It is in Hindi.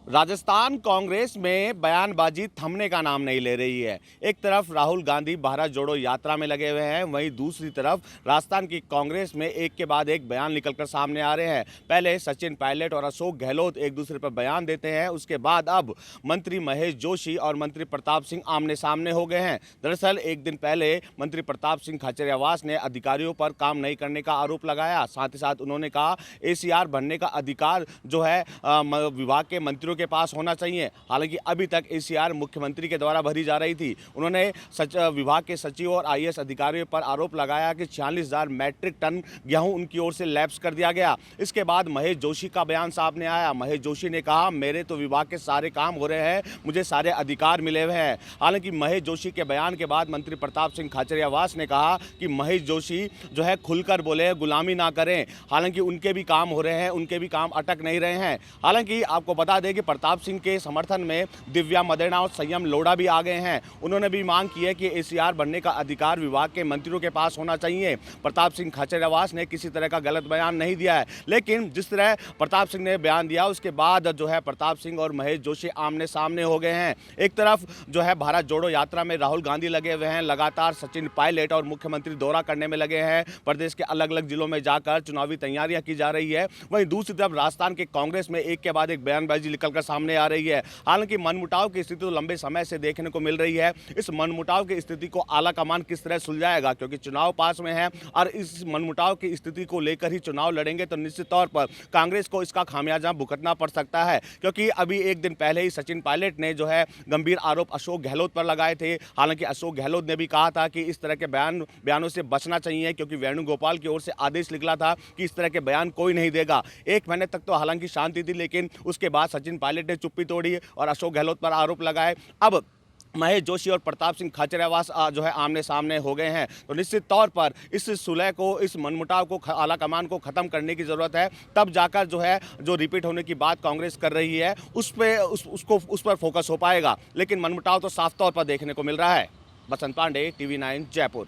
राजस्थान कांग्रेस में बयानबाजी थमने का नाम नहीं ले रही है। एक तरफ राहुल गांधी भारत जोड़ो यात्रा में लगे हुए हैं, वहीं दूसरी तरफ राजस्थान की कांग्रेस में एक के बाद एक बयान निकलकर सामने आ रहे हैं। पहले सचिन पायलट और अशोक गहलोत एक दूसरे पर बयान देते हैं, उसके बाद अब मंत्री महेश जोशी और मंत्री प्रताप सिंह आमने सामने हो गए हैं। दरअसल एक दिन पहले मंत्री प्रताप सिंह खाचरियावास ने अधिकारियों पर काम नहीं करने का आरोप लगाया। साथ ही साथ उन्होंने कहा एसीआर बनने का अधिकार जो है विभाग के मंत्रियों के पास होना चाहिए। हालांकि अभी तक एसीआर मुख्यमंत्री के द्वारा भरी जा रही थी। उन्होंने विभाग के सचिव और आईएएस अधिकारियों पर आरोप लगाया कि 46,000 मैट्रिक टन गेहूं उनकी ओर से लैप्स कर दिया गया। इसके बाद महेश जोशी का बयान सामने आया। महेश जोशी ने कहा मेरे तो विभाग के सारे काम हो रहे हैं, मुझे सारे अधिकार मिले हुए हैं। हालांकि महेश जोशी के बयान के बाद मंत्री प्रताप सिंह खाचरियावास ने कहा कि महेश जोशी जो है खुलकर बोले, गुलामी ना करें। हालांकि उनके भी काम हो रहे हैं, उनके भी काम अटक नहीं रहे हैं। हालांकि आपको बता दें कि प्रताप सिंह के समर्थन में दिव्या मदेना और संयम लोढ़ा भी आ गए हैं। उन्होंने भी मांग की है कि एसीआर बनने का अधिकार विभाग के मंत्रियों के पास होना चाहिए। प्रताप सिंह खाचरियावास ने किसी तरह का गलत बयान नहीं दिया है, लेकिन जिस तरह प्रताप सिंह ने बयान दिया उसके बाद जो है प्रताप सिंह और महेश जोशी आमने सामने हो गए हैं। एक तरफ जो है भारत जोड़ो यात्रा में राहुल गांधी लगे हुए हैं, लगातार सचिन पायलट और मुख्यमंत्री दौरा करने में लगे हैं। प्रदेश के अलग अलग जिलों में जाकर चुनावी तैयारियां की जा रही है। वहीं दूसरी तरफ राजस्थान के कांग्रेस में एक के बाद एक बयानबाजी निकलकर सामने आ रही है। हालांकि मनमुटाव की स्थिति तो लंबे समय से देखने को मिल रही है। इस मनमुटाव की स्थिति को आला कमान किस तरह सुलझाएगा, क्योंकि चुनाव पास में है और इस मनमुटाव की स्थिति को लेकर ही चुनाव लड़ेंगे तो निश्चित तौर पर कांग्रेस को इसका खामियाजा भुगतना पड़ सकता है। क्योंकि अभी एक दिन पहले ही सचिन पायलट ने जो है गंभीर आरोप अशोक गहलोत पर लगाए थे। हालांकि अशोक गहलोत ने भी कहा था कि इस तरह के बयानों से बचना चाहिए, क्योंकि वेणुगोपाल की ओर से आदेश निकला था कि इस तरह के बयान कोई नहीं देगा। एक महीने तक तो हालांकि शांति थी, लेकिन उसके बाद सचिन पायलट ने चुप्पी तोड़ी और अशोक गहलोत पर आरोप लगाए। अब महेश जोशी और प्रताप सिंह खाचरियावास जो है आमने सामने हो गए हैं, तो निश्चित तौर पर इस सुलह को, इस मनमुटाव को, आला कमान को खत्म करने की जरूरत है। तब जाकर जो है जो रिपीट होने की बात कांग्रेस कर रही है उस पर फोकस हो पाएगा। लेकिन मनमुटाव तो साफ तौर पर देखने को मिल रहा है। बसंत पांडे, TV9 जयपुर।